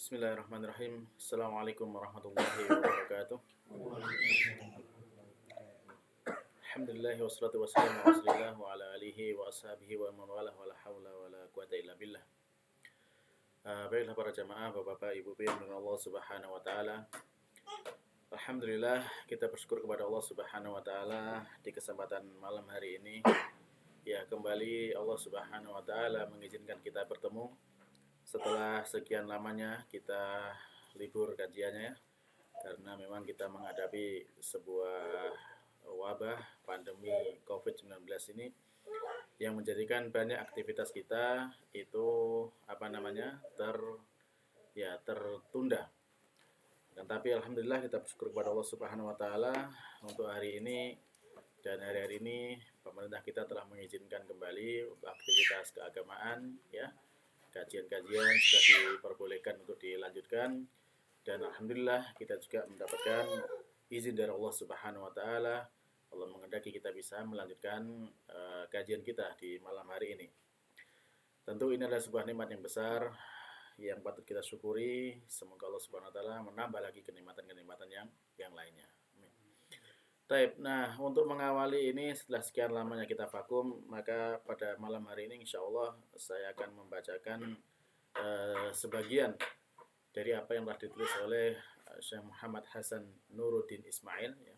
Bismillahirrahmanirrahim. Assalamualaikum warahmatullahi wabarakatuh. Alhamdulillah wassalatu wassalamu ala Rasulillah wa ala alihi wa ashabihi wa man walah wa la haula wa la quwata illa billah. Baiklah para jamaah, Bapak-bapak, Ibu-ibu yang dirahmati Allah Subhanahu wa taala. Alhamdulillah kita bersyukur kepada Allah Subhanahu wa taala di kesempatan malam hari ini. Ya, kembali Allah Subhanahu wa taala mengizinkan kita bertemu setelah sekian lamanya kita libur kajiannya, karena memang kita menghadapi sebuah wabah pandemi COVID-19 ini yang menjadikan banyak aktivitas kita itu tertunda. Dan tapi alhamdulillah kita bersyukur kepada Allah Subhanahu wa taala untuk hari ini dan hari-hari ini pemerintah kita telah mengizinkan kembali untuk aktivitas keagamaan, ya. Kajian-kajian sudah diperbolehkan untuk dilanjutkan, dan alhamdulillah kita juga mendapatkan izin dari Allah Subhanahu wa taala. Allah menghendaki kita bisa melanjutkan kajian kita di malam hari ini. Tentu ini adalah sebuah nikmat yang besar yang patut kita syukuri. Semoga Allah Subhanahu wa taala menambah lagi kenikmatan-kenikmatan yang lainnya. Baik, nah untuk mengawali ini setelah sekian lamanya kita vakum, maka pada malam hari ini insya Allah saya akan membacakan sebagian dari apa yang telah ditulis oleh Syekh Muhammad Hasan Nuruddin Ismail, ya.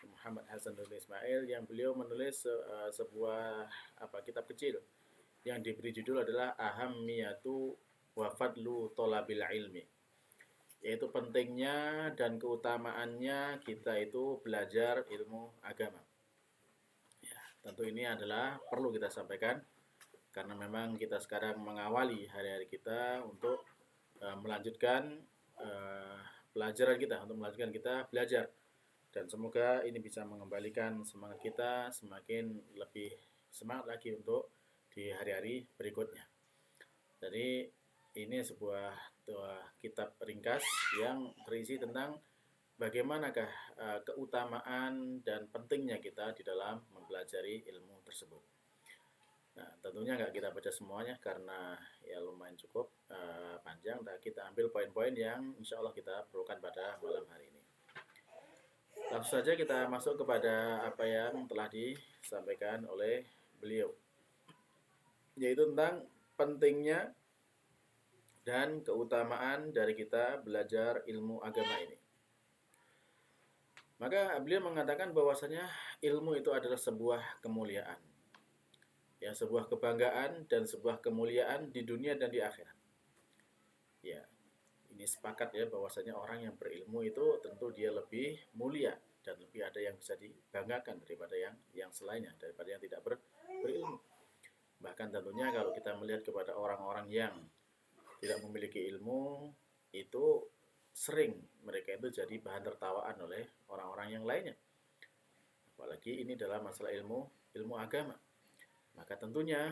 Muhammad Hasan Nuruddin Ismail yang beliau menulis sebuah kitab kecil yang diberi judul adalah Ahammiyatu wa Fadlu Thalabil Ilmi, yaitu pentingnya dan keutamaannya kita itu belajar ilmu agama. Ya, tentu ini adalah perlu kita sampaikan karena memang kita sekarang mengawali hari-hari kita untuk melanjutkan pelajaran kita, untuk melanjutkan kita belajar, dan semoga ini bisa mengembalikan semangat kita semakin lebih semangat lagi untuk di hari-hari berikutnya. Jadi ini sebuah kitab ringkas yang berisi tentang bagaimanakah keutamaan dan pentingnya kita di dalam mempelajari ilmu tersebut. Nah, tentunya nggak kita baca semuanya karena ya lumayan cukup panjang. Nah, kita ambil poin-poin yang insya Allah kita perlukan pada malam hari ini. Langsung saja kita masuk kepada apa yang telah disampaikan oleh beliau, yaitu tentang pentingnya dan keutamaan dari kita belajar ilmu agama ini. Maka beliau mengatakan bahwasanya ilmu itu adalah sebuah kemuliaan, ya, sebuah kebanggaan dan sebuah kemuliaan di dunia dan di akhirat. Ya, ini sepakat ya bahwasanya orang yang berilmu itu tentu dia lebih mulia dan lebih ada yang bisa dibanggakan daripada yang selainnya, daripada yang tidak berilmu. Bahkan tentunya kalau kita melihat kepada orang-orang yang tidak memiliki ilmu, itu sering mereka itu jadi bahan tertawaan oleh orang-orang yang lainnya. Apalagi ini dalam masalah ilmu agama. Maka tentunya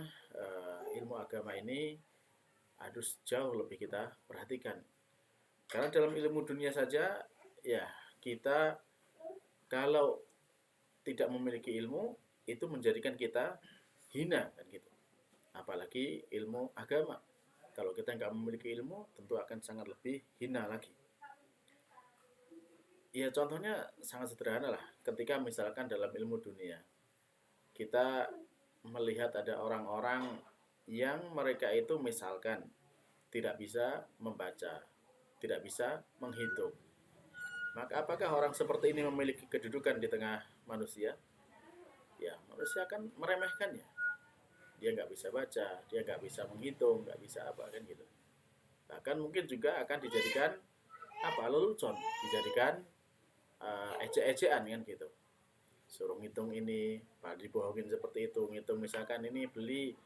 ilmu agama ini harus jauh lebih kita perhatikan. Karena dalam ilmu dunia saja, ya, kita kalau tidak memiliki ilmu itu menjadikan kita hina, kan gitu. Apalagi ilmu agama. Kalau kita nggak memiliki ilmu, tentu akan sangat lebih hina lagi. Ya, contohnya sangat sederhana lah. Ketika misalkan dalam ilmu dunia, kita melihat ada orang-orang yang mereka itu misalkan tidak bisa membaca, tidak bisa menghitung. Maka apakah orang seperti ini memiliki kedudukan di tengah manusia? Ya, manusia akan meremehkannya. Dia nggak bisa baca, dia nggak bisa menghitung, nggak bisa apa, kan gitu. Bahkan mungkin juga akan dijadikan lelucon, dijadikan ejek-ejekan, kan gitu. Suruh ngitung ini, dibohongin seperti itu, ngitung misalkan ini beli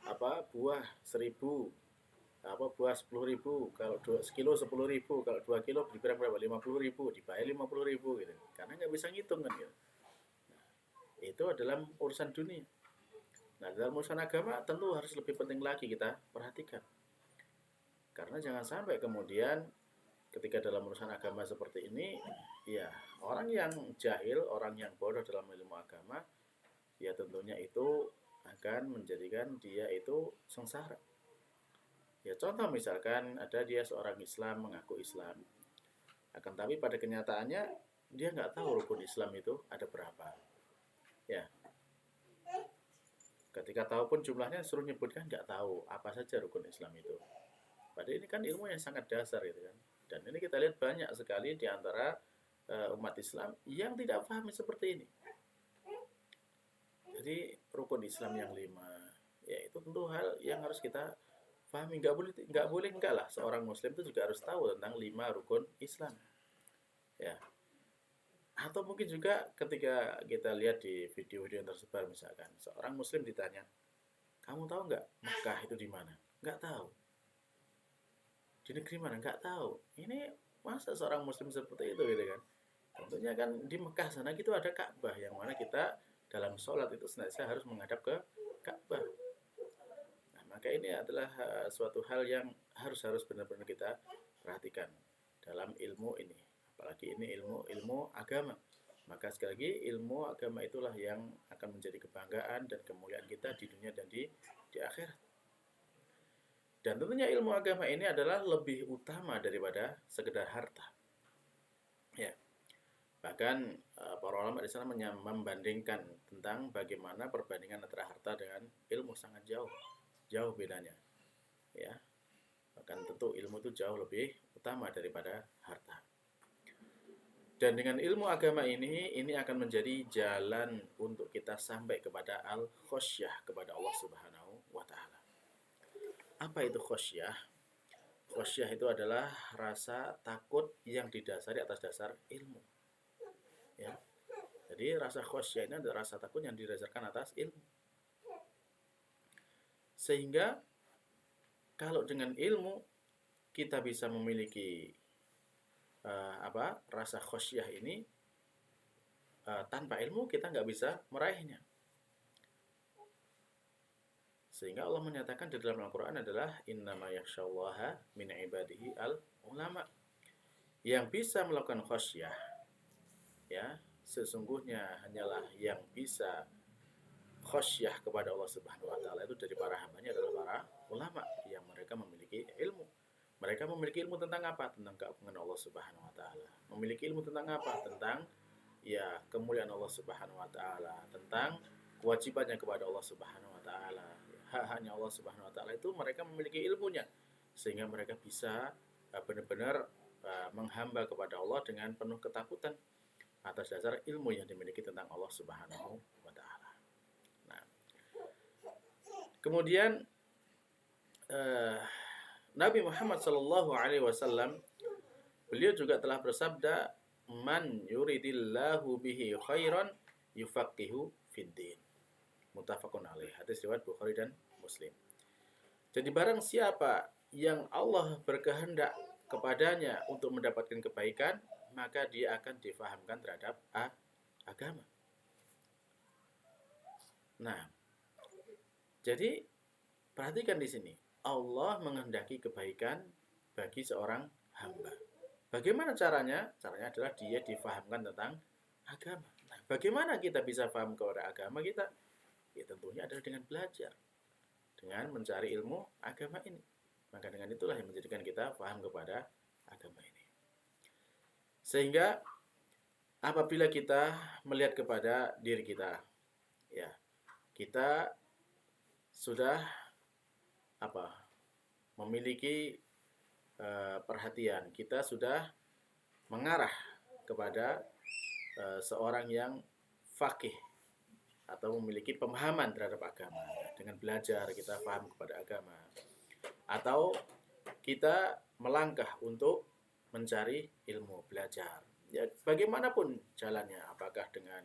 buah 1.000, buah 10.000, kalau 2 kilo 10.000, kalau 2 kilo beli berapa? 50.000, dibayar 50.000 gitu. Karena nggak bisa ngitung, kan gitu. Nah, itu adalah urusan dunia. Nah, dalam urusan agama tentu harus lebih penting lagi kita perhatikan. Karena jangan sampai kemudian ketika dalam urusan agama seperti ini, ya, orang yang jahil, orang yang bodoh dalam ilmu agama, ya tentunya itu akan menjadikan dia itu sengsara. Ya contoh misalkan ada dia seorang Islam mengaku Islam, akan tapi pada kenyataannya dia nggak tahu rukun Islam itu ada berapa. Ya, ketika tahu pun jumlahnya suruh nyebutkan nggak tahu apa saja rukun Islam itu. Padahal ini kan ilmu yang sangat dasar gitu kan. Dan ini kita lihat banyak sekali di antara umat Islam yang tidak paham seperti ini. Jadi rukun Islam yang 5, ya itu tentu hal yang harus kita pahami. Nggak boleh enggak lah, seorang Muslim itu juga harus tahu tentang 5 rukun Islam. Ya, atau mungkin juga ketika kita lihat di video-video yang tersebar misalkan seorang Muslim ditanya, kamu tahu nggak Mekah itu di mana? Nggak tahu. Di negeri mana? Nggak tahu. Ini masa seorang Muslim seperti itu gitu kan? Tentunya kan di Mekah sana gitu ada Ka'bah yang mana kita dalam sholat itu senantiasa harus menghadap ke Ka'bah. Nah, maka ini adalah suatu hal yang harus benar-benar kita perhatikan dalam ilmu ini. Apalagi ini ilmu agama. Maka sekali lagi ilmu agama itulah yang akan menjadi kebanggaan dan kemuliaan kita di dunia dan di akhirat. Dan tentunya ilmu agama ini adalah lebih utama daripada sekedar harta. Ya. Bahkan para ulama di sana membandingkan tentang bagaimana perbandingan antara harta dengan ilmu sangat jauh bedanya. Ya. Bahkan tentu ilmu itu jauh lebih utama daripada harta. Dan dengan ilmu agama ini akan menjadi jalan untuk kita sampai kepada al-khosyah, kepada Allah Subhanahu wa taala. Apa itu khosyah? Khosyah itu adalah rasa takut yang didasari atas dasar ilmu. Ya. Jadi rasa khosyah ini adalah rasa takut yang didasarkan atas ilmu. Sehingga kalau dengan ilmu kita bisa memiliki rasa khosyah ini, tanpa ilmu kita nggak bisa meraihnya. Sehingga Allah menyatakan di dalam Al-Quran adalah innama yakhsyallaha min ibadihi al-ulama. Yang bisa melakukan khosyah, ya, sesungguhnya hanyalah yang bisa khosyah kepada Allah Subhanahu wa taala itu dari para hambanya adalah para ulama yang mereka memiliki ilmu. Mereka memiliki ilmu tentang apa? Tentang keagungan Allah Subhanahu wa taala. Memiliki ilmu tentang apa? Tentang ya kemuliaan Allah Subhanahu wa taala, tentang kewajibannya kepada Allah Subhanahu wa taala. Hak-haknya Allah Subhanahu wa taala itu mereka memiliki ilmunya sehingga mereka bisa benar-benar menghamba kepada Allah dengan penuh ketakutan atas dasar ilmu yang dimiliki tentang Allah Subhanahu wa taala. Nah, kemudian Nabi Muhammad sallallahu alaihi wasallam beliau juga telah bersabda, "Man yuridillahu bihi khairan yufaqihu fiddin." Muttafaqun alaih. Hadis riwayat Bukhari dan Muslim. Jadi barang siapa yang Allah berkehendak kepadanya untuk mendapatkan kebaikan, maka dia akan difahamkan terhadap agama. Nah, jadi perhatikan di sini. Allah menghendaki kebaikan bagi seorang hamba. Bagaimana caranya? Caranya adalah dia difahamkan tentang agama. Nah, bagaimana kita bisa paham kepada agama kita? Ya tentunya adalah dengan belajar, dengan mencari ilmu agama ini. Maka dengan itulah yang menjadikan kita paham kepada agama ini. Sehingga apabila kita melihat kepada diri kita, ya kita sudah memiliki perhatian, kita sudah mengarah kepada seorang yang faqih atau memiliki pemahaman terhadap agama. Dengan belajar kita paham kepada agama. Atau kita melangkah untuk mencari ilmu, belajar. Ya, bagaimanapun jalannya, apakah dengan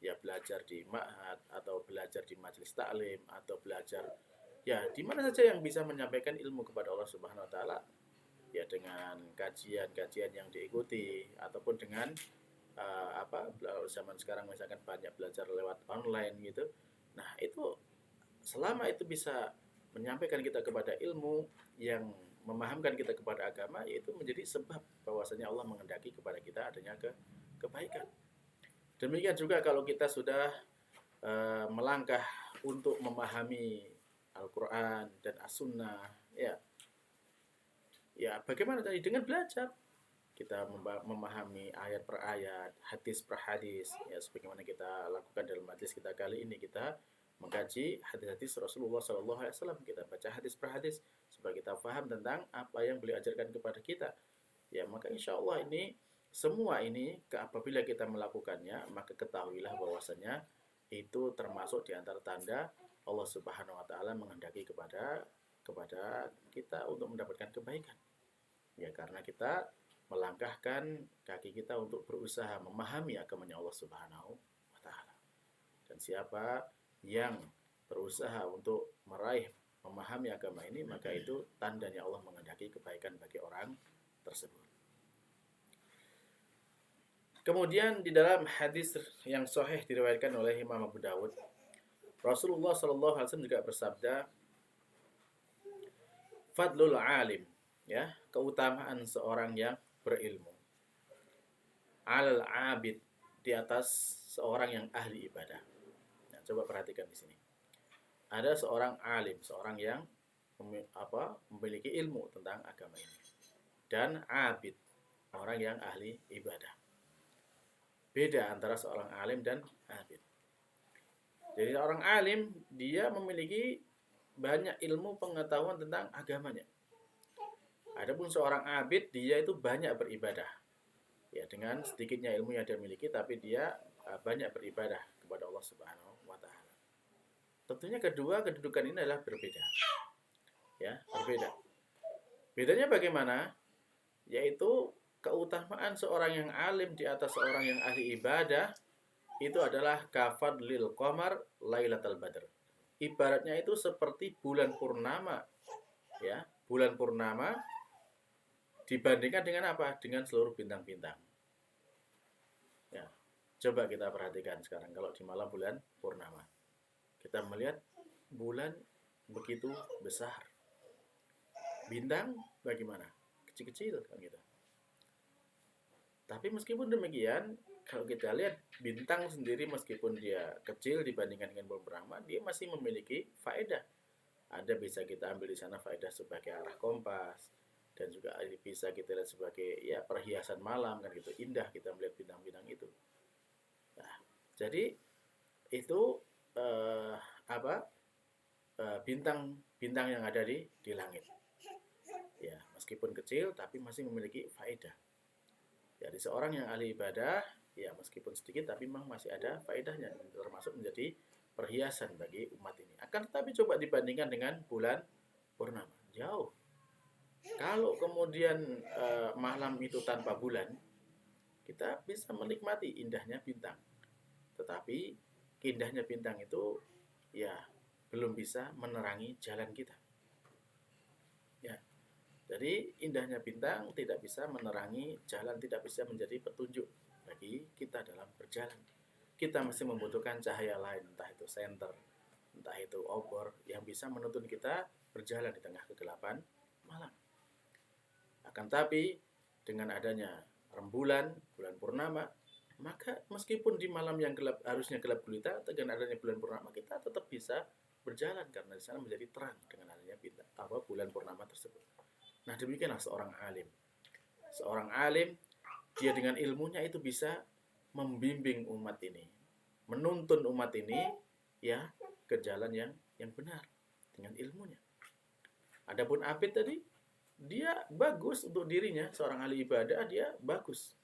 ya belajar di ma'had atau belajar di majelis taklim atau belajar ya di mana saja yang bisa menyampaikan ilmu kepada Allah Subhanahu wa taala, ya dengan kajian-kajian yang diikuti ataupun dengan zaman sekarang misalkan banyak belajar lewat online gitu. Nah, itu selama itu bisa menyampaikan kita kepada ilmu yang memahamkan kita kepada agama, yaitu menjadi sebab bahwasanya Allah menghendaki kepada kita adanya kebaikan. Demikian juga kalau kita sudah melangkah untuk memahami Al-Quran dan As-Sunnah, ya Ya, bagaimana tadi? Dengan belajar. Kita memahami ayat per ayat, hadis per hadis. Ya, sebagaimana kita lakukan dalam hadis kita kali ini, kita mengkaji hadis-hadis Rasulullah SAW. Kita baca hadis per hadis supaya kita paham tentang apa yang beliau ajarkan kepada kita. Ya, maka insya Allah ini semua ini apabila kita melakukannya, maka ketahuilah bahwasanya itu termasuk di antara tanda Allah Subhanahu wa taala menghendaki kepada kita untuk mendapatkan kebaikan. Ya, karena kita melangkahkan kaki kita untuk berusaha memahami agamanya Allah Subhanahu wa taala. Dan siapa yang berusaha untuk meraih memahami agama ini, maka itu tandanya Allah menghendaki kebaikan bagi orang tersebut. Kemudian di dalam hadis yang sahih diriwayatkan oleh Imam Abu Dawud, Rasulullah SAW juga bersabda, "Fadlul alim," ya, keutamaan seorang yang berilmu, "alal abid," di atas seorang yang ahli ibadah. Nah, coba perhatikan di sini. Ada seorang alim, seorang yang memiliki ilmu tentang agama ini, dan abid, orang yang ahli ibadah. Beda antara seorang alim dan abid. Jadi orang alim, dia memiliki banyak ilmu pengetahuan tentang agamanya. Adapun seorang abid, dia itu banyak beribadah. Ya, dengan sedikitnya ilmu yang dia miliki, tapi dia banyak beribadah kepada Allah Subhanahu wa taala. Tentunya kedua kedudukan ini adalah berbeda. Ya, berbeda. Bedanya bagaimana? Yaitu keutamaan seorang yang alim di atas seorang yang ahli ibadah itu adalah kafadlil qamar lailatal badr. Ibaratnya itu seperti bulan purnama. Ya, bulan purnama dibandingkan dengan apa? Dengan seluruh bintang-bintang. Ya, coba kita perhatikan sekarang kalau di malam bulan purnama. Kita melihat bulan begitu besar. Bintang bagaimana? Kecil-kecil kan gitu. Tapi meskipun demikian, kalau kita lihat bintang sendiri meskipun dia kecil dibandingkan dengan bulan purnama, dia masih memiliki faedah. Ada bisa kita ambil di sana faedah sebagai arah kompas, dan juga bisa kita lihat sebagai ya perhiasan malam kan gitu, indah kita melihat bintang-bintang itu. Nah, jadi itu bintang-bintang yang ada di langit. Ya, meskipun kecil tapi masih memiliki faedah. Jadi seorang yang ahli ibadah, ya meskipun sedikit tapi memang masih ada faedahnya, termasuk menjadi perhiasan bagi umat ini. Akan tetapi coba dibandingkan dengan bulan purnama, jauh. Kalau kemudian malam itu tanpa bulan, kita bisa menikmati indahnya bintang. Tetapi indahnya bintang itu ya belum bisa menerangi jalan kita. Ya. Jadi indahnya bintang tidak bisa menerangi jalan, tidak bisa menjadi petunjuk bagi kita dalam berjalan. Kita masih membutuhkan cahaya lain, entah itu senter, entah itu obor, yang bisa menuntun kita berjalan di tengah kegelapan malam. Akan tapi dengan adanya rembulan, bulan purnama, maka meskipun di malam yang gelap harusnya gelap gulita, dengan adanya bulan purnama kita tetap bisa berjalan karena di sana menjadi terang dengan adanya bintang bulan purnama tersebut. Nah, demikianlah seorang alim. Seorang alim, dia dengan ilmunya itu bisa membimbing umat ini, menuntun umat ini ya ke jalan yang benar dengan ilmunya. Adapun abid tadi, dia bagus untuk dirinya, seorang ahli ibadah dia bagus.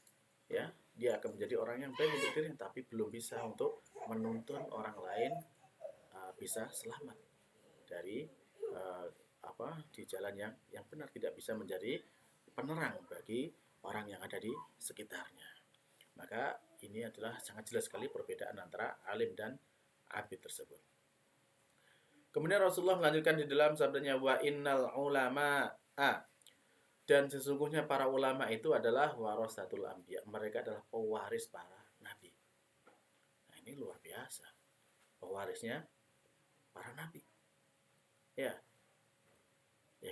Ya, dia akan menjadi orang yang baik untuk dirinya, tapi belum bisa untuk menuntun orang lain bisa selamat dari di jalan yang benar, tidak bisa menjadi penerang bagi orang yang ada di sekitarnya. Maka ini adalah sangat jelas sekali perbedaan antara alim dan abid tersebut. Kemudian Rasulullah melanjutkan di dalam sabdanya, wa innal ulama dan sesungguhnya para ulama itu adalah warasatul anbiya, mereka adalah pewaris para nabi. Nah, ini luar biasa, pewarisnya para nabi. Ya,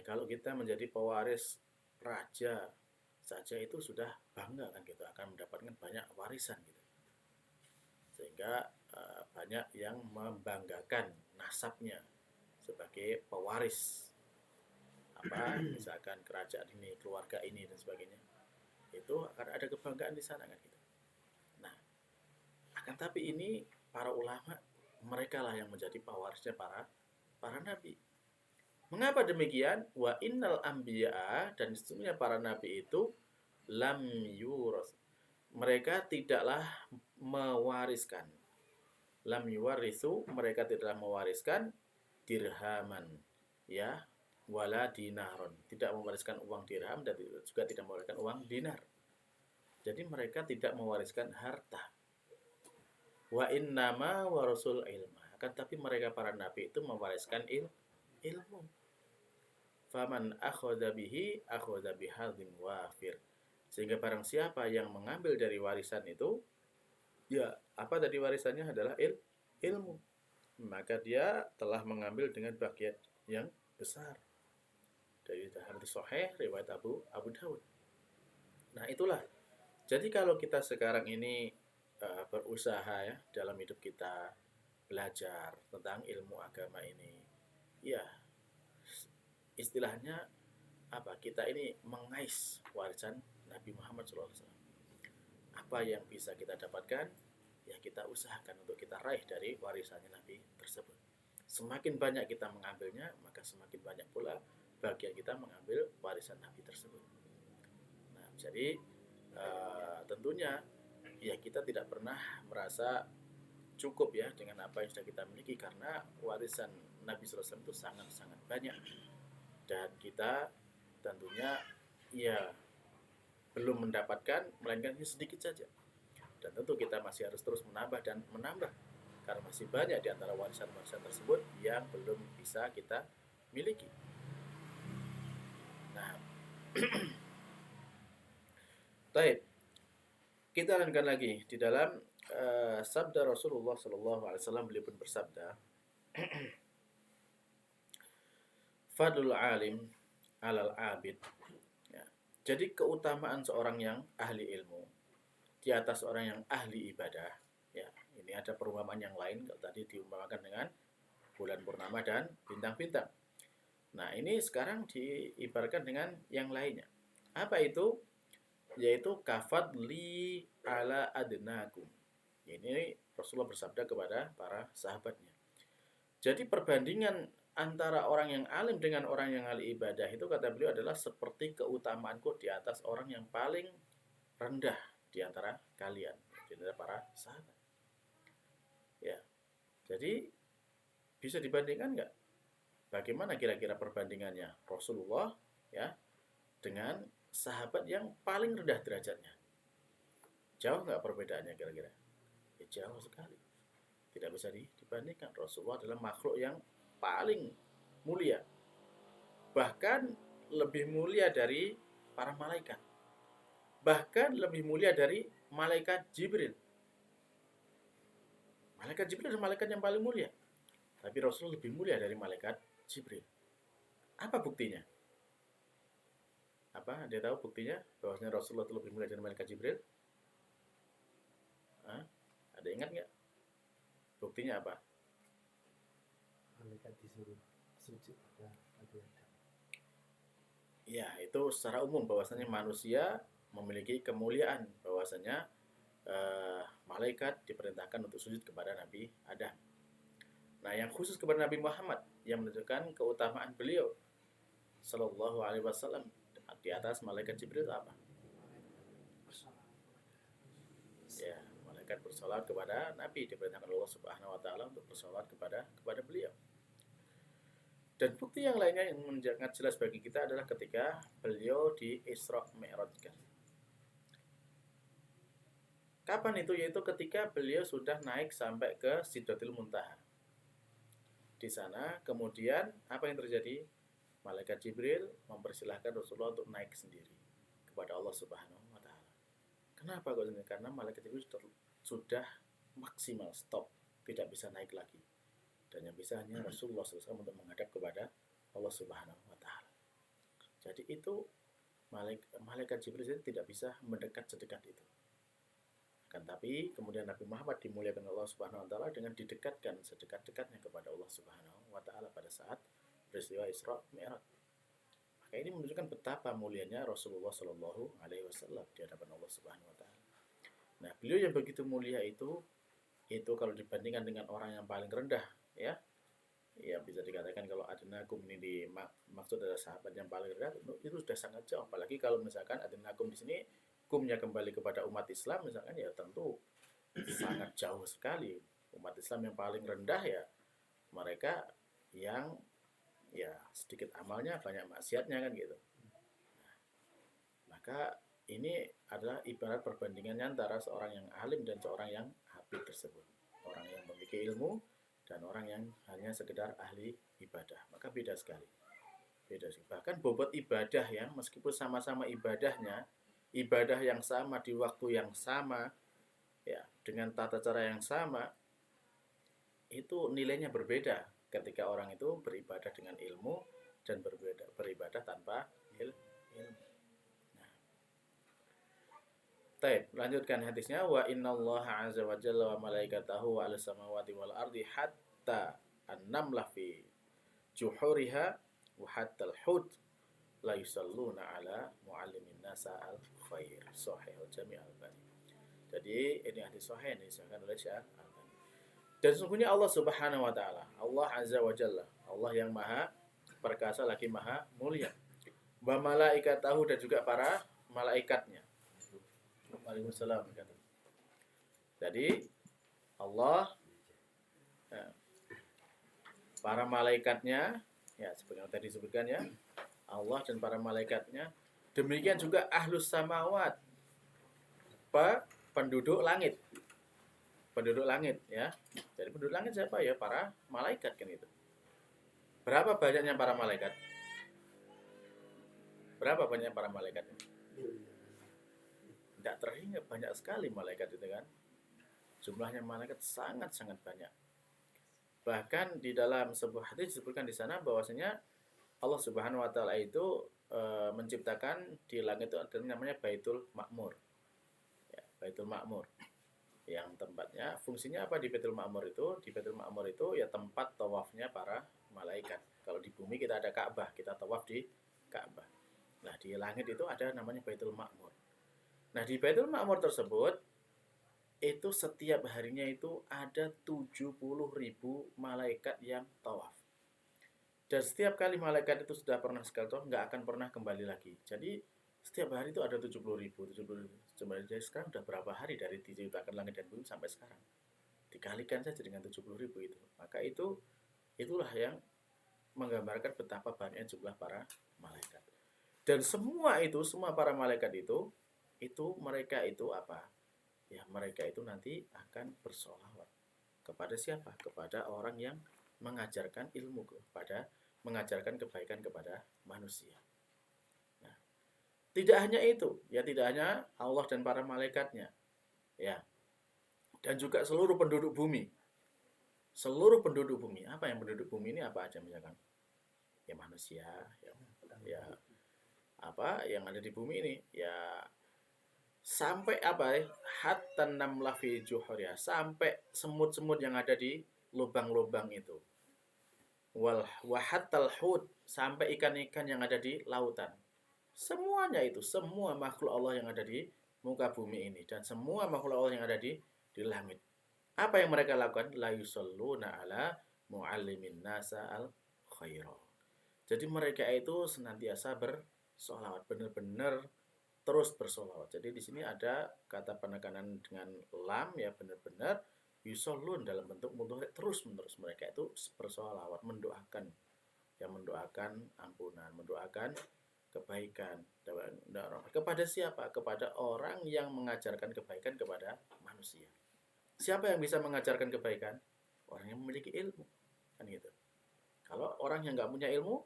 kalau kita menjadi pewaris raja saja itu sudah bangga kan gitu, akan mendapatkan banyak warisan gitu. Sehingga banyak yang membanggakan nasabnya sebagai pewaris misalkan kerajaan ini, keluarga ini dan sebagainya, itu akan ada kebanggaan di sana kan gitu. Nah, akan tapi ini para ulama mereka lah yang menjadi pewarisnya para nabi. Mengapa demikian? Wa innal anbiya, dan sesungguhnya para nabi itu lam yuras. Mereka tidaklah mewariskan. Lam yuwarisu, mereka tidaklah mewariskan dirhaman, ya, wala dinaron. Tidak mewariskan uang dirham dan juga tidak mewariskan uang dinar. Jadi mereka tidak mewariskan harta. Wa innama warasul ilma. Akan tapi mereka para nabi itu mewariskan ilmu. Faman akhadha bihi akhadha bihadzim wafir. Sehingga barang siapa yang mengambil dari warisan itu, ya, apa tadi warisannya adalah ilmu. Maka dia telah mengambil dengan bagian yang besar. Dari hadis sahih riwayat Abu Dawud. Nah, itulah. Jadi kalau kita sekarang ini berusaha ya dalam hidup kita belajar tentang ilmu agama ini, ya istilahnya apa? Kita ini mengais warisan Nabi Muhammad SAW. Apa yang bisa kita dapatkan, ya kita usahakan untuk kita raih dari warisannya Nabi tersebut. Semakin banyak kita mengambilnya, maka semakin banyak pula bagian kita mengambil warisan Nabi tersebut. Nah, jadi tentunya ya kita tidak pernah merasa cukup ya dengan apa yang sudah kita miliki, karena warisan Nabi SAW itu sangat-sangat banyak, dan kita tentunya ya belum mendapatkan, melainkan hanya sedikit saja. Dan tentu kita masih harus terus menambah dan menambah, karena masih banyak di antara warisan-warisan tersebut yang belum bisa kita miliki. Nah, baik, kita lanjutkan lagi di dalam sabda Rasulullah SAW. Beliau pun bersabda, Fadlul alim alal abid. Ya. Jadi keutamaan seorang yang ahli ilmu di atas orang yang ahli ibadah. Ya, ini ada perumpamaan yang lain. Kalau tadi diumpamakan dengan bulan purnama dan bintang-bintang. Nah, ini sekarang diibaratkan dengan yang lainnya. Apa itu? Yaitu kafadli ala adnakum. Ini Rasulullah bersabda kepada para sahabatnya. Jadi perbandingan antara orang yang alim dengan orang yang ahli ibadah itu, kata beliau, adalah seperti keutamaanku di atas orang yang paling rendah di antara kalian, di antara para sahabat. Ya, jadi bisa dibandingkan nggak? Bagaimana kira-kira perbandingannya Rasulullah ya dengan sahabat yang paling rendah derajatnya? Jauh nggak perbedaannya kira-kira? Ya, jauh sekali. Tidak bisa dibandingkan. Rasulullah adalah makhluk yang paling mulia. Bahkan lebih mulia dari para malaikat. Bahkan lebih mulia dari malaikat Jibril. Malaikat Jibril adalah malaikat yang paling mulia. Tapi Rasul lebih mulia dari malaikat Jibril. Apa buktinya? Apa? Dia tahu buktinya bahwasanya Rasulullah itu lebih mulia dari malaikat Jibril? Hah? Ada ingat nggak? Buktinya apa? Malaikat disuruh sujud Ya, itu secara umum bahwasanya manusia memiliki kemuliaan, bahwasanya malaikat diperintahkan untuk sujud kepada Nabi Adam. Nah, yang khusus kepada Nabi Muhammad yang menunjukkan keutamaan beliau Sallallahu Alaihi Wasallam di atas malaikat Jibril apa? Ya, malaikat bersolat kepada Nabi, diperintahkan Allah Subhanahu Wa Taala untuk bersolat kepada beliau. Dan bukti yang lainnya yang sangat jelas bagi kita adalah ketika beliau di Isra Mi'rajkan. Kapan itu? Yaitu ketika beliau sudah naik sampai ke Sidratil Muntaha. Di sana kemudian apa yang terjadi? Malaikat Jibril mempersilahkan Rasulullah untuk naik sendiri kepada Allah Subhanahu Wa Taala. Kenapa kok ini? Karena malaikat Jibril sudah maksimal stop, tidak bisa naik lagi, dan yang bisa hanya Rasulullah SAW untuk menghadap kepada Allah Subhanahu Wa Taala. Jadi itu malaikat Jibril tidak bisa mendekat sedekat itu. Kan tapi kemudian Nabi Muhammad dimuliakan Allah Subhanahu Wa Taala dengan didekatkan sedekat-dekatnya kepada Allah Subhanahu Wa Taala pada saat peristiwa Isra Mi'raj. Maka ini menunjukkan betapa mulianya Rasulullah Shallallahu Alaihi Wasallam di hadapan Allah Subhanahu Wa Taala. Nah, beliau yang begitu mulia itu kalau dibandingkan dengan orang yang paling rendah, ya, ya bisa dikatakan kalau adnakum ini dimaksud adalah sahabat yang paling rendah, itu sudah sangat jauh. Apalagi kalau misalkan adnakum di sini kumnya kembali kepada umat Islam, misalkan ya tentu sangat jauh sekali. Umat Islam yang paling rendah ya mereka yang ya sedikit amalnya banyak maksiatnya kan gitu. Maka ini adalah ibarat perbandingannya antara seorang yang alim dan seorang yang abid tersebut. Orang yang memiliki ilmu dan orang yang hanya sekedar ahli ibadah. Maka beda sekali. Beda sekali. Bahkan bobot ibadah yang meskipun sama-sama ibadahnya, ibadah yang sama di waktu yang sama, ya dengan tata cara yang sama, itu nilainya berbeda ketika orang itu beribadah dengan ilmu dan beribadah tanpa ilmu. Taib, lanjutkan hadisnya wa innallaha azza wa jalla wa malaikatahu wa ala samawati wal ardi hatta an-namlah fi juhuriha wa hatta al-hud la yusalluna ala muallimin nasa al-khair. Sahih al-Jami' al-Albani. Jadi ini hadis sahih yang disahkan oleh Syekh Al-Albani. Dan sesungguhnya Allah Subhanahu wa taala, Allah azza wa jalla, Allah yang maha perkasa lagi maha mulia. Wa malaikatahu dan juga para malaikatnya. Waalaikumsalam. Jadi Allah, para malaikatnya, ya seperti yang tadi disebutkan ya, Allah dan para malaikatnya, demikian juga ahlus samawat, penduduk langit, ya. Jadi penduduk langit siapa ya? Para malaikat kan itu. Berapa banyaknya para malaikat? Berapa banyak para malaikat? Tidak terhingga, banyak sekali malaikat itu kan. Jumlahnya malaikat sangat-sangat banyak. Bahkan di dalam sebuah hadis disebutkan di sana bahwasanya Allah Subhanahu wa taala itu menciptakan di langit itu ada namanya Baitul Ma'mur. Ya, Baitul Ma'mur. Yang tempatnya fungsinya apa di Baitul Ma'mur itu? Di Baitul Ma'mur itu ya tempat tawafnya para malaikat. Kalau di bumi kita ada Ka'bah, kita tawaf di Ka'bah. Nah, di langit itu ada namanya Baitul Ma'mur. Nah, di Baitul Ma'mur tersebut itu setiap harinya itu ada 70.000 malaikat yang tawaf. Dan setiap kali malaikat itu sudah pernah sekali tawaf, nggak akan pernah kembali lagi. Jadi setiap hari itu ada 70.000. Jadi sekarang udah berapa hari dari diciptakan langit dan bumi sampai sekarang? Dikalikan saja dengan 70.000 itu. Maka itulah yang menggambarkan betapa banyaknya jumlah para malaikat. Dan semua para malaikat itu mereka itu apa? Ya, mereka itu nanti akan bersolawat kepada siapa? Kepada orang yang mengajarkan ilmu mengajarkan kebaikan kepada manusia. Nah, tidak hanya itu, ya tidak hanya Allah dan para malaikatnya, ya, dan juga seluruh penduduk bumi. Seluruh penduduk bumi. Apa yang penduduk bumi ini apa aja misalkan? Ya manusia, ya apa yang ada di bumi ini, ya sampai apa ya? Hatta namlah fi juhuriha, sampai semut-semut yang ada di lubang-lubang itu. Wa hattal hud, sampai ikan-ikan yang ada di lautan. Semuanya itu, semua makhluk Allah yang ada di muka bumi ini dan semua makhluk Allah yang ada di langit. Apa yang mereka lakukan? La yusalluna ala muallimin nasa al khaira. Jadi mereka itu senantiasa bersolawat, benar-benar terus bersolawat. Jadi di sini ada kata penekanan dengan lam, ya benar-benar yusallun dalam bentuk mudhari, terus menerus mereka itu bersolawat, mendoakan, ya mendoakan ampunan, mendoakan kebaikan kepada siapa? Kepada orang yang mengajarkan kebaikan kepada manusia. Siapa yang bisa mengajarkan kebaikan? Orang yang memiliki ilmu, kan gitu. Kalau orang yang nggak punya ilmu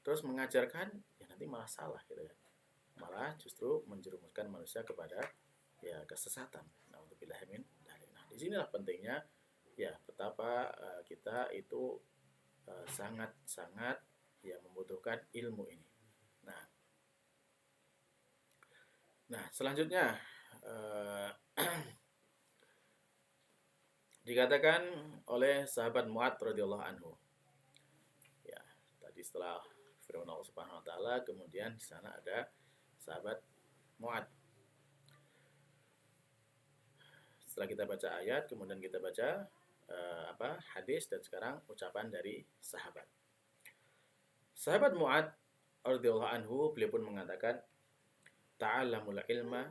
terus mengajarkan, ya nanti malah salah gitu kan. Malah justru menjerumuskan manusia kepada ya kesesatan. Nah, untuk bilahimin dari. Nah, disinilah pentingnya ya betapa kita itu sangat-sangat ya membutuhkan ilmu ini. Nah selanjutnya dikatakan oleh sahabat Mu'adz radhiyallahu anhu. Ya, tadi setelah firman Allah Subhanahu wa taala, kemudian di sana ada sahabat Mu'ad. Setelah kita baca ayat, kemudian kita baca hadis, dan sekarang ucapan dari sahabat. Sahabat Mu'ad radhiyallahu anhu, beliau pun mengatakan, ta'allamul ilma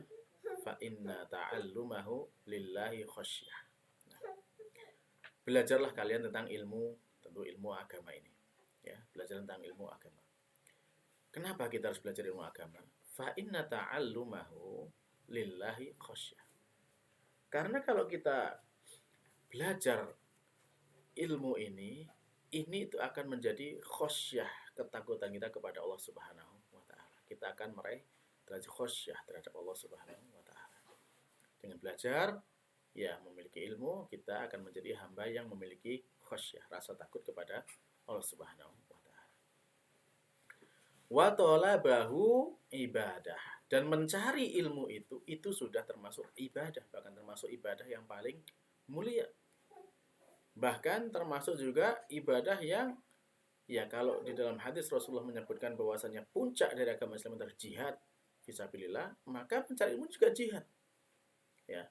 fa inna ta'allumahu lillahi khasyah. Nah, belajarlah kalian tentang ilmu, tentu ilmu agama ini. Ya, belajar tentang ilmu agama. Kenapa kita harus belajar ilmu agama? Fa inna ta'allumahu lillahi khasyah. Karena kalau kita belajar ilmu ini itu akan menjadi khosyah, ketakutan kita kepada Allah Subhanahu wa taala. Kita akan meraih derajat khosyah terhadap Allah Subhanahu wa taala. Dengan belajar, ya, memiliki ilmu, kita akan menjadi hamba yang memiliki khosyah, rasa takut kepada Allah Subhanahu wa taala. Wa talabahu ibadah. Dan mencari ilmu itu sudah termasuk ibadah, bahkan termasuk ibadah yang paling mulia. Bahkan termasuk juga ibadah yang, ya, kalau di dalam hadis Rasulullah menyebutkan bahwasanya puncak dari agama Islam adalah jihad fisabilillah, maka mencari ilmu juga jihad. Ya.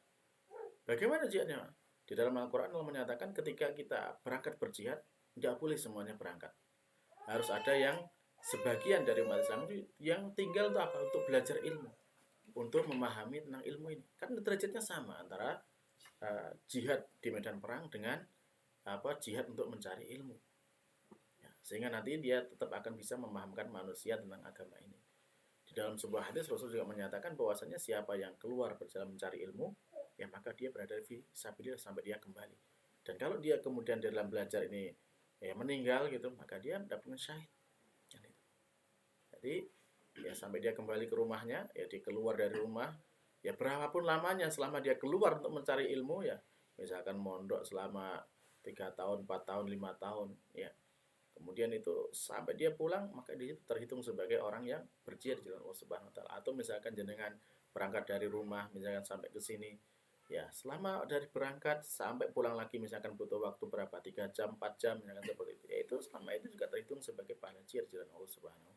Bagaimana jihadnya? Di dalam Al-Qur'an Allah menyatakan ketika kita berangkat berjihad, tidak boleh semuanya berangkat. Harus ada yang sebagian dari umat Islam yang tinggal untuk apa? Untuk belajar ilmu, untuk memahami tentang ilmu ini. Kan derajatnya sama antara jihad di medan perang dengan jihad untuk mencari ilmu. Ya, sehingga nanti dia tetap akan bisa memahamkan manusia tentang agama ini. Di dalam sebuah hadis Rasul juga menyatakan bahwasanya siapa yang keluar berjalan mencari ilmu, ya maka dia berada di fisabilillah sampai dia kembali. Dan kalau dia kemudian dalam belajar ini meninggal gitu, maka dia mendapatkan syahid. Jadi ya sampai dia kembali ke rumahnya, ya dia keluar dari rumah, ya berapapun lamanya selama dia keluar untuk mencari ilmu, ya misalkan mondok selama 3 tahun, 4 tahun, 5 tahun, ya. Kemudian itu sampai dia pulang, maka dia terhitung sebagai orang yang berjihad di jalan Allah Subhanahu wa taala. Atau misalkan jenengan berangkat dari rumah, misalkan sampai ke sini, ya selama dari berangkat sampai pulang lagi misalkan butuh waktu berapa, 3 jam, 4 jam, misalkan seperti itu. Ya itu selama itu juga terhitung sebagai pahala jihad di jalan Allah Subhanahu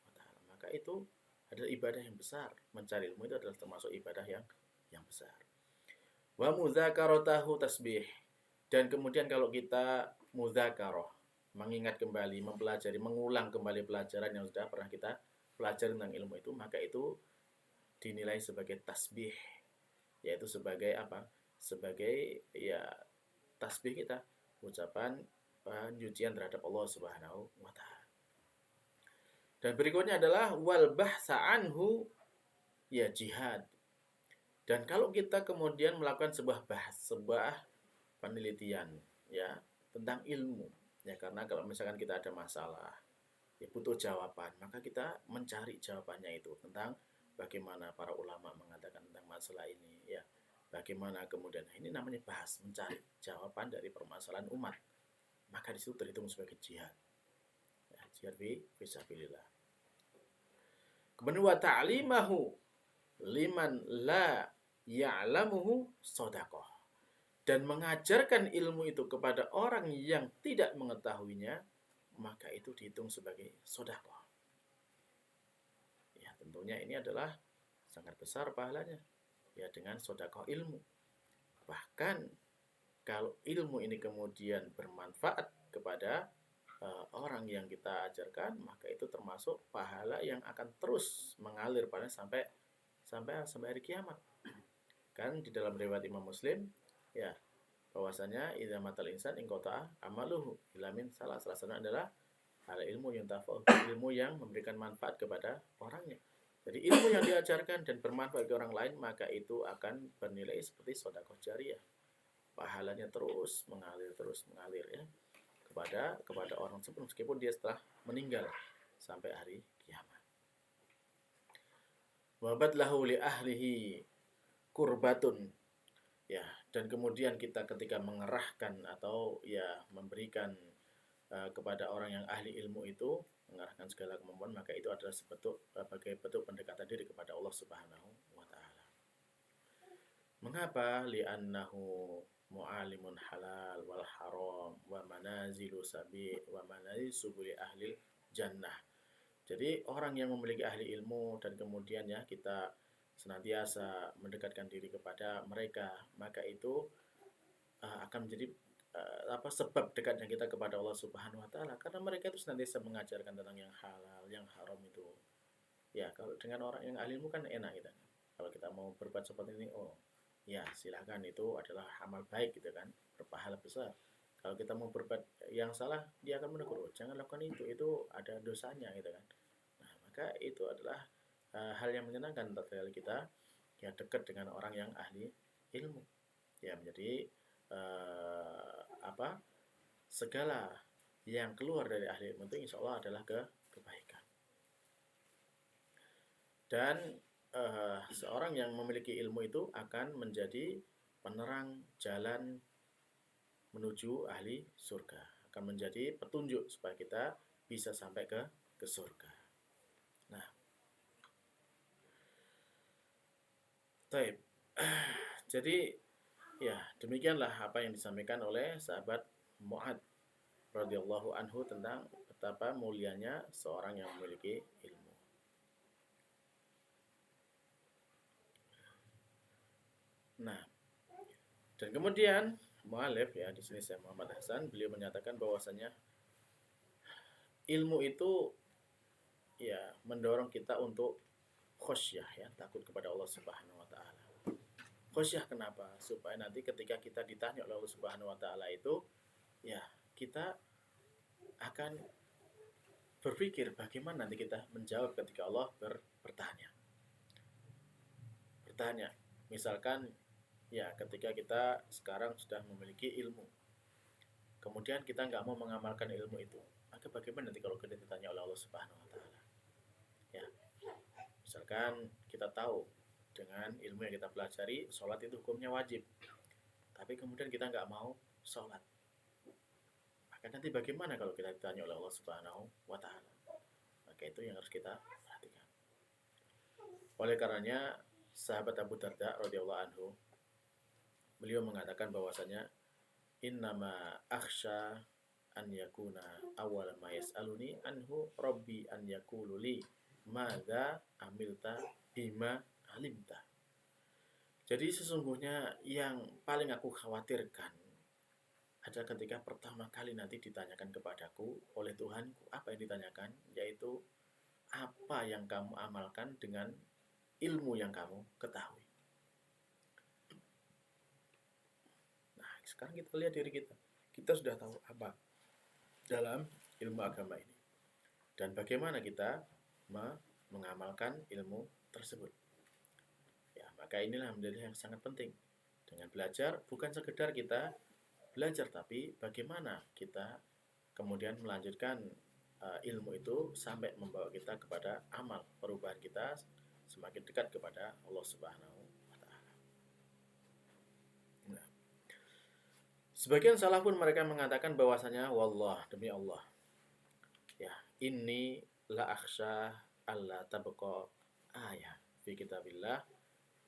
wa taala. Maka itu adalah ibadah yang besar. Mencari ilmu itu adalah termasuk ibadah yang besar. Wa mudzakaratahu tasbih. Dan kemudian kalau kita mudzakarah, mengingat kembali, mempelajari, mengulang kembali pelajaran yang sudah pernah kita pelajari tentang ilmu itu, maka itu dinilai sebagai tasbih, yaitu sebagai apa? Sebagai ya tasbih kita, ucapan pensucian terhadap Allah Subhanahu wa taala. Dan berikutnya adalah wal bahsa anhu, ya jihad. Dan kalau kita kemudian melakukan sebuah penelitian, ya, tentang ilmu, ya, karena kalau misalkan kita ada masalah, ya butuh jawaban, maka kita mencari jawabannya itu tentang bagaimana para ulama mengatakan tentang masalah ini, ya, bagaimana kemudian ini namanya bahas, mencari jawaban dari permasalahan umat, maka disitu terhitung sebagai jihad, ya, jihad fisabilillah. Kemudian wa ta'limahu liman la ya'lamuhu shadaqah. Dan mengajarkan ilmu itu kepada orang yang tidak mengetahuinya, maka itu dihitung sebagai sedekah. Ya, tentunya ini adalah sangat besar pahalanya, ya, dengan sedekah ilmu. Bahkan kalau ilmu ini kemudian bermanfaat kepada orang yang kita ajarkan, maka itu termasuk pahala yang akan terus mengalir pada sampai hari kiamat. Kan di dalam riwayat Imam Muslim, ya, bahwasanya idza matal insan inqata amaluhu illa min salah satunya adalah hal ilmu yang tafa'u, ilmu yang memberikan manfaat kepada orangnya. Jadi ilmu yang diajarkan dan bermanfaat bagi orang lain, maka itu akan bernilai seperti sedekah jariyah. Pahalanya terus mengalir ya kepada orang tersebut meskipun dia setelah meninggal sampai hari kiamat. Wa badlahu li ahlihi kurbatun, ya, dan kemudian kita ketika mengerahkan atau ya memberikan kepada orang yang ahli ilmu itu, mengarahkan segala kemampuan, maka itu adalah sebagai bentuk pendekatan diri kepada Allah Subhanahu wa taala. Mengapa? Li'annahu mu'alimun halal wal haram wa manazilu sabi wa manazil subuli ahli jannah. Jadi orang yang memiliki ahli ilmu dan kemudian ya kita senantiasa mendekatkan diri kepada mereka, maka itu akan menjadi sebab dekatnya kita kepada Allah Subhanahu wa taala, karena mereka itu senantiasa mengajarkan tentang yang halal, yang haram itu. Ya, kalau dengan orang yang ahli ilmu kan enak kita. Kalau kita mau berbuat seperti ini, oh ya silahkan, itu adalah amal baik gitu kan, berpahala besar. Kalau kita mau berbuat yang salah, dia akan menegur, oh, jangan lakukan itu ada dosanya gitu kan. Nah, maka itu adalah hal yang menyenangkan terkait kita ya dekat dengan orang yang ahli ilmu. Ya, menjadi segala yang keluar dari ahli ilmu itu insya Allah adalah kebaikan. Dan seorang yang memiliki ilmu itu akan menjadi penerang jalan menuju ahli surga, akan menjadi petunjuk supaya kita bisa sampai ke surga. Nah, taib. Jadi ya demikianlah apa yang disampaikan oleh sahabat Mu'ad radhiyallahu anhu tentang betapa mulianya seorang yang memiliki ilmu. Nah, dan kemudian mu'alif ya di sini saya Muhammad Hasan, beliau menyatakan bahwasanya ilmu itu ya mendorong kita untuk khosyah, ya takut kepada Allah Subhanahu wa taala. Khosyah kenapa? Supaya nanti ketika kita ditanya oleh Allah Subhanahu wa taala itu ya kita akan berpikir bagaimana nanti kita menjawab ketika Allah bertanya. Misalkan ya ketika kita sekarang sudah memiliki ilmu, kemudian kita nggak mau mengamalkan ilmu itu, maka bagaimana nanti kalau kita ditanya oleh Allah Subhanahu wa taala? Ya. Misalkan kita tahu dengan ilmu yang kita pelajari, sholat itu hukumnya wajib, tapi kemudian kita nggak mau sholat, maka nanti bagaimana kalau kita ditanya oleh Allah Subhanahu wa taala? Maka itu yang harus kita perhatikan. Oleh karenanya sahabat Abu Darda radhiyallahu anhu, beliau mengatakan bahwasanya innama akhsha an yakuna awal ma yas'aluni anhu rabbi an yaqulu li madza amilta bima alimta. Jadi sesungguhnya yang paling aku khawatirkan adalah ketika pertama kali nanti ditanyakan kepadaku oleh Tuhanku. Apa yang ditanyakan? Yaitu apa yang kamu amalkan dengan ilmu yang kamu ketahui. Nah, sekarang kita lihat diri kita. Kita sudah tahu apa dalam ilmu agama ini. Dan bagaimana kita mengamalkan ilmu tersebut. Ya, maka inilah menjadi yang sangat penting. Dengan belajar, bukan sekedar kita belajar, tapi bagaimana kita kemudian melanjutkan ilmu itu sampai membawa kita kepada amal, perubahan kita semakin dekat kepada Allah Subhanahu wa taala. Nah, sebagian salafun mereka mengatakan bahwasanya wallah, demi Allah, ya inni la akhsha alla tabqa ayah fi kitabillah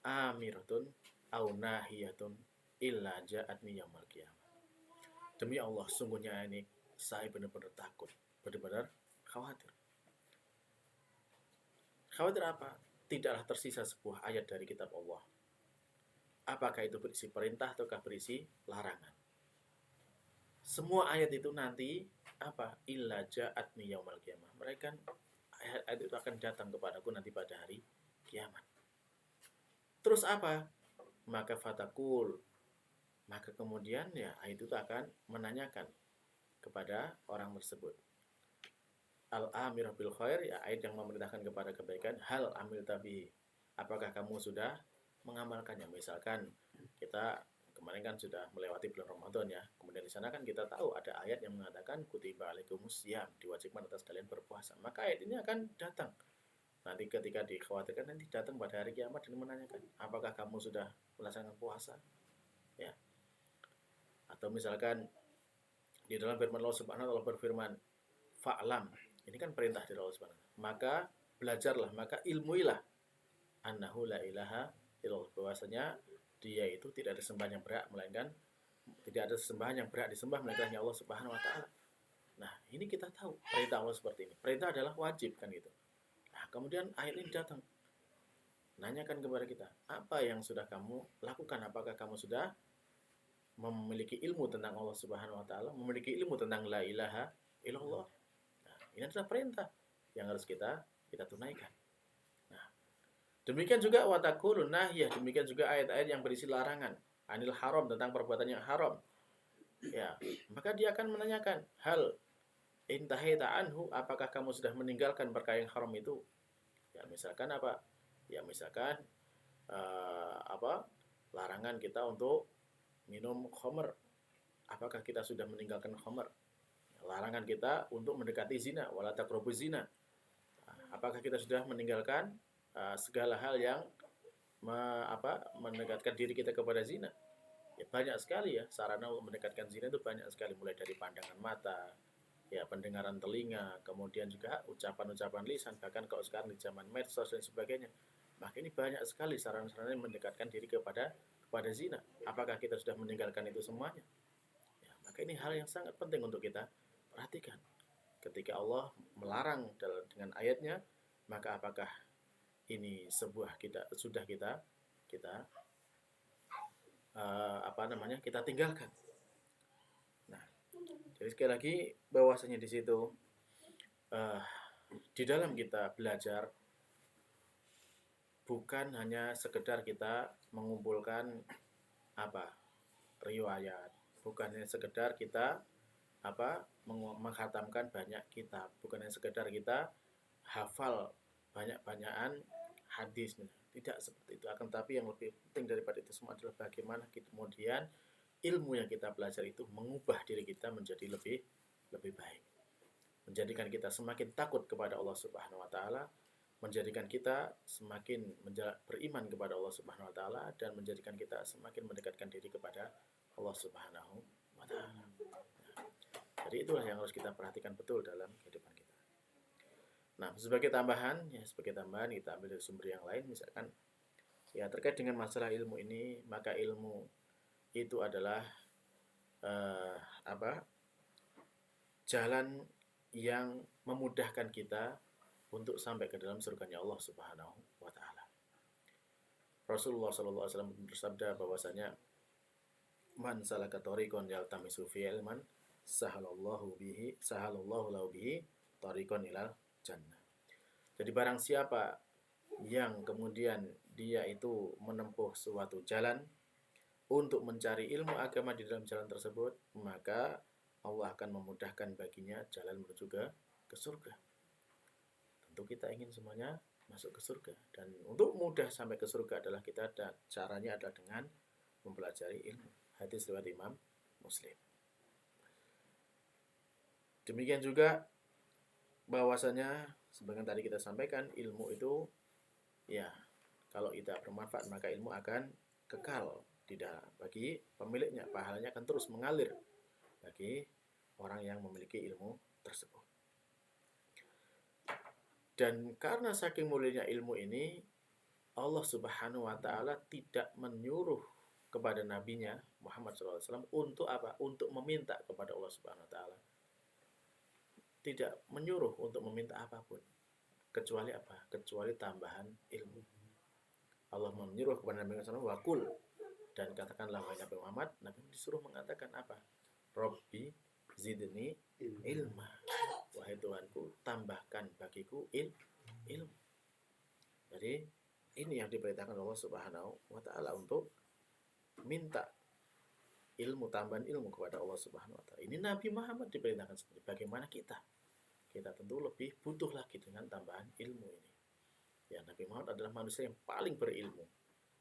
amiratun au nahiyatun illa ja'atni yaumil qiyamah. Demi Allah, sungguhnya ini saya benar-benar takut, benar-benar khawatir. Khawatir apa? Tidaklah tersisa sebuah ayat dari kitab Allah. Apakah itu berisi perintah ataukah berisi larangan? Semua ayat itu nanti apa? Illa ja'atni yaumal qiyamah. Mereka ayat itu akan datang kepadaku nanti pada hari kiamat. Terus apa? Maka fatakul. Maka kemudian ya ayat itu akan menanyakan kepada orang tersebut. Al-amir bil khair, ya ayat yang memerintahkan kepada kebaikan. Hal amil tabi, apakah kamu sudah mengamalkannya? Misalkan kita kemarin kan sudah melewati bulan Ramadan ya, kemudian di sana kan kita tahu ada ayat yang mengatakan kutiba alaikumusiyam, diwajibkan atas kalian berpuasa. Maka ayat ini akan datang nanti ketika dikhawatirkan nanti datang pada hari kiamat dan menanyakan apakah kamu sudah melaksanakan puasa, ya. Atau misalkan di dalam firman Allah Subhanahu wa taala berfirman fa'lam, ini kan perintah dari Allah Subhanahu. Maka belajarlah, maka ilmuilah annahu la ilaha illallah, bahwasanya dia itu tidak ada sembahan yang berhak melainkan tidak ada sembahan yang berhak disembah melainkan Allah Subhanahu wa taala. Nah, ini kita tahu perintah Allah seperti ini. Perintah adalah wajib kan gitu. kemudian ayat ini datang, nanyakan kepada kita, apa yang sudah kamu lakukan? Apakah kamu sudah memiliki ilmu tentang Allah Subhanahu wa taala, memiliki ilmu tentang la ilaha illallah? Nah, ini adalah perintah yang harus kita tunaikan. Nah, demikian juga watakulun nahyah, demikian juga ayat-ayat yang berisi larangan anil haram, tentang perbuatan yang haram. Ya, maka dia akan menanyakan, hal intahaita anhu, apakah kamu sudah meninggalkan perkara yang haram itu? Ya, misalkan apa? Ya, misalkan larangan kita untuk minum khamr. Apakah kita sudah meninggalkan khamr? Larangan kita untuk mendekati zina, wala taqrabuz zina. Apakah kita sudah meninggalkan segala hal yang mendekatkan diri kita kepada zina? Ya, banyak sekali ya sarana untuk mendekatkan zina itu, banyak sekali, mulai dari pandangan mata, ya, pendengaran telinga, kemudian juga ucapan-ucapan lisan, bahkan kalau sekarang di zaman medsos dan sebagainya. Maka ini banyak sekali sarana-sarana yang mendekatkan diri kepada zina. Apakah kita sudah meninggalkan itu semuanya? Ya, maka ini hal yang sangat penting untuk kita perhatikan. Ketika Allah melarang dengan ayatnya, maka apakah ini sudah kita kita tinggalkan? Nah, jadi sekali lagi bahwasanya di situ di dalam kita belajar bukan hanya sekedar kita mengumpulkan riwayat, bukan hanya sekedar kita menghatamkan banyak kitab, bukan hanya sekedar kita hafal banyak-banyakan hadis, tidak seperti itu. Akan tapi yang lebih penting daripada itu semua adalah bagaimana kemudian ilmu yang kita belajar itu mengubah diri kita menjadi lebih baik, menjadikan kita semakin takut kepada Allah Subhanahu wa taala, menjadikan kita semakin beriman kepada Allah Subhanahu wa taala, dan menjadikan kita semakin mendekatkan diri kepada Allah Subhanahu wa taala. Jadi itulah yang harus kita perhatikan betul dalam kehidupan kita. Nah, sebagai tambahan kita ambil dari sumber yang lain, misalkan ya terkait dengan masalah ilmu ini, maka ilmu itu adalah jalan yang memudahkan kita untuk sampai ke dalam surganya Allah Subhanahu wa taala. Rasulullah sallallahu alaihi wasallam bersabda bahwasanya man salaka tariqan yaltamisu fi ilman sahalallahu lahu bihi tariqan ilal jannah. Jadi barang siapa yang kemudian dia itu menempuh suatu jalan untuk mencari ilmu agama di dalam jalan tersebut, maka Allah akan memudahkan baginya jalan menuju ke surga. Tentu kita ingin semuanya masuk ke surga, dan untuk mudah sampai ke surga adalah caranya adalah dengan mempelajari ilmu. Hadis riwayat Imam Muslim. Demikian juga bahwasanya sebagian tadi kita sampaikan, ilmu itu ya kalau tidak bermanfaat maka ilmu akan kekal tidak bagi pemiliknya, pahalanya akan terus mengalir bagi orang yang memiliki ilmu tersebut. Dan karena saking mulianya ilmu ini, Allah Subhanahu wa taala tidak menyuruh kepada nabinya Muhammad SAW untuk apa? Untuk meminta kepada Allah Subhanahu wa taala. Tidak menyuruh untuk meminta apapun. Kecuali apa? Kecuali tambahan ilmu. Allah menyuruh kepada Nabi Muhammad SAW, wakul, dan katakanlah wahai Nabi Muhammad, Nabi disuruh mengatakan apa? Robbi zidni ilma. Wahai Tuhanku, tambahkan bagiku ilmu. Jadi ini yang diperintahkan Allah Subhanahu wa taala, untuk minta ilmu, tambahan ilmu kepada Allah Subhanahu wa taala. Ini Nabi Muhammad diperintahkan seperti bagaimana kita? Kita tentu lebih butuh lagi dengan tambahan ilmu ini. Ya, Nabi Muhammad adalah manusia yang paling berilmu,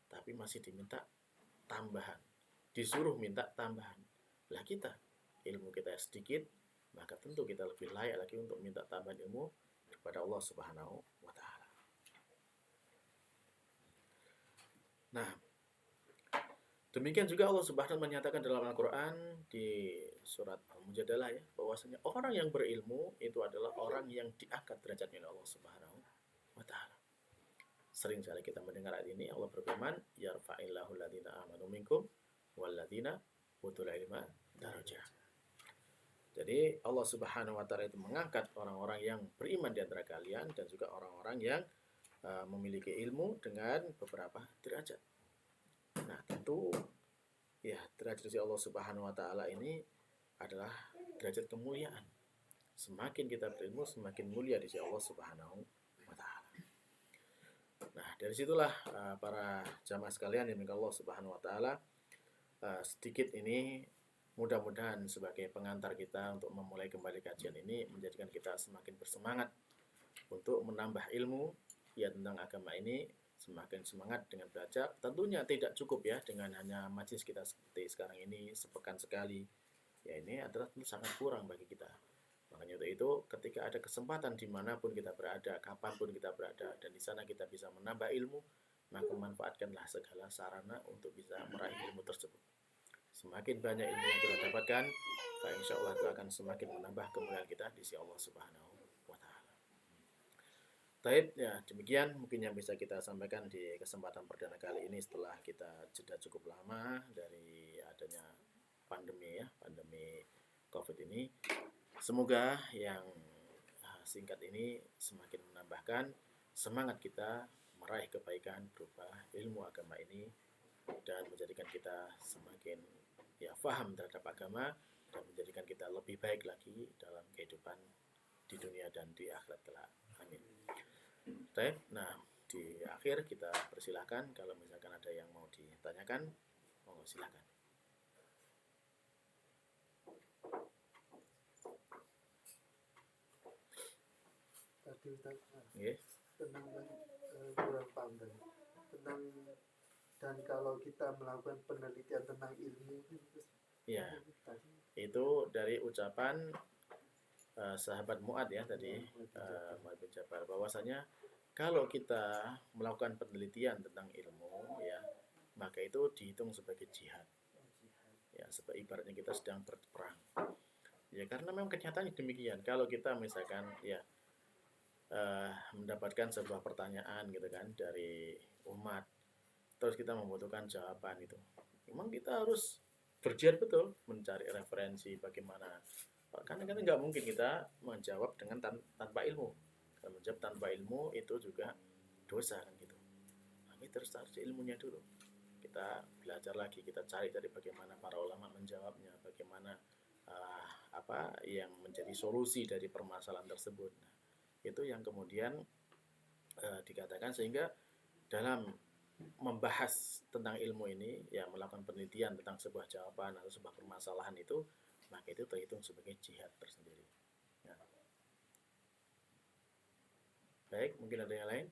tapi masih diminta tambahan, disuruh minta tambahan. Lah kita, ilmu kita sedikit, maka tentu kita lebih layak lagi untuk minta tambahan ilmu kepada Allah Subhanahu wa taala. Nah, demikian juga Allah Subhanahu menyatakan dalam Al-Qur'an di surat Al-Mujadalah ya, bahwasanya orang yang berilmu itu adalah orang yang diangkat derajatnya oleh Allah Subhanahu wa taala. Sering sekali kita mendengar ayat ini, Allah berfirman, yarfa'illahu alladziina aamanu minkum walladzina utul ilma darajat. Jadi Allah Subhanahu wa taala itu mengangkat orang-orang yang beriman di antara kalian dan juga orang-orang yang memiliki ilmu dengan beberapa derajat. Nah, tentu ya derajat dari Allah Subhanahu wa taala ini adalah derajat kemuliaan. Semakin kita berilmu, semakin mulia di sisi Allah Subhanahu wa taala. Nah, dari situlah para jamaah sekalian yang Allah Subhanahu wa taala, sedikit ini mudah-mudahan sebagai pengantar kita untuk memulai kembali kajian ini menjadikan kita semakin bersemangat untuk menambah ilmu ya tentang agama ini, semakin semangat dengan belajar. Tentunya tidak cukup ya dengan hanya majelis kita seperti sekarang ini sepekan sekali. Ya ini adalah tentu sangat kurang bagi kita. Makanya untuk itu ketika ada kesempatan dimanapun kita berada, kapanpun kita berada, dan di sana kita bisa menambah ilmu, maka manfaatkanlah segala sarana untuk bisa meraih ilmu tersebut. Semakin banyak ilmu yang kita dapatkan, maka insya Allah itu akan semakin menambah kemuliaan kita di sisi Allah Subhanahu wa taala. Baik, ya demikian mungkin yang bisa kita sampaikan di kesempatan perdana kali ini setelah kita jeda cukup lama dari adanya pandemi Covid ini. Semoga yang singkat ini semakin menambahkan semangat kita meraih kebaikan berupa ilmu agama ini dan menjadikan kita semakin faham terhadap agama dan menjadikan kita lebih baik lagi dalam kehidupan di dunia dan di akhirat kelak. Amin. Baik, nah di akhir kita persilahkan kalau misalkan ada yang mau ditanyakan, monggo silakan. Tadi tentang kurang paham tentang dan kalau kita melakukan penelitian tentang ilmu ya itu dari ucapan sahabat Mu'ad ya tadi, Mu'ad bin Jabal, bahwasanya kalau kita melakukan penelitian tentang ilmu ya maka itu dihitung sebagai jihad ya, sebagai ibaratnya kita sedang berperang ya, karena memang kenyataannya demikian. Kalau kita misalkan ya mendapatkan sebuah pertanyaan gitu kan dari umat, terus kita membutuhkan jawaban itu, memang kita harus berjihad betul mencari referensi bagaimana, karena kan nggak mungkin kita menjawab dengan tanpa ilmu. Kalau menjawab tanpa ilmu itu juga dosa kan gitu. Tapi terus harus ilmunya dulu. Kita belajar lagi, kita cari bagaimana para ulama menjawabnya, bagaimana apa yang menjadi solusi dari permasalahan tersebut. Nah, itu yang kemudian dikatakan sehingga dalam membahas tentang ilmu ini ya, melakukan penelitian tentang sebuah jawaban atau sebuah permasalahan itu, maka itu terhitung sebagai jihad tersendiri ya. Baik, mungkin ada yang lain?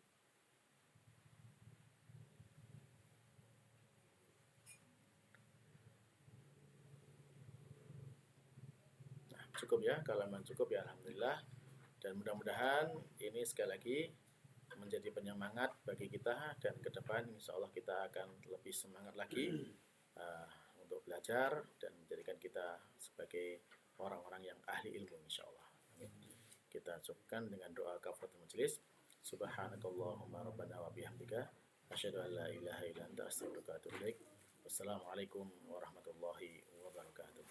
Nah, cukup ya, kalau memang cukup ya alhamdulillah. Dan mudah-mudahan ini sekali lagi menjadi penyemangat bagi kita, dan ke depan insya Allah kita akan lebih semangat lagi untuk belajar dan menjadikan kita sebagai orang-orang yang ahli ilmu insya Allah. Amin. Kita cukupkan dengan doa kafaratul majelis. Subhanakallahumma rabbana wa bihamdika asyhadu an la ilaha illa anta astaghfiruka wa atubu ilaik. Wassalamualaikum warahmatullahi wabarakatuh.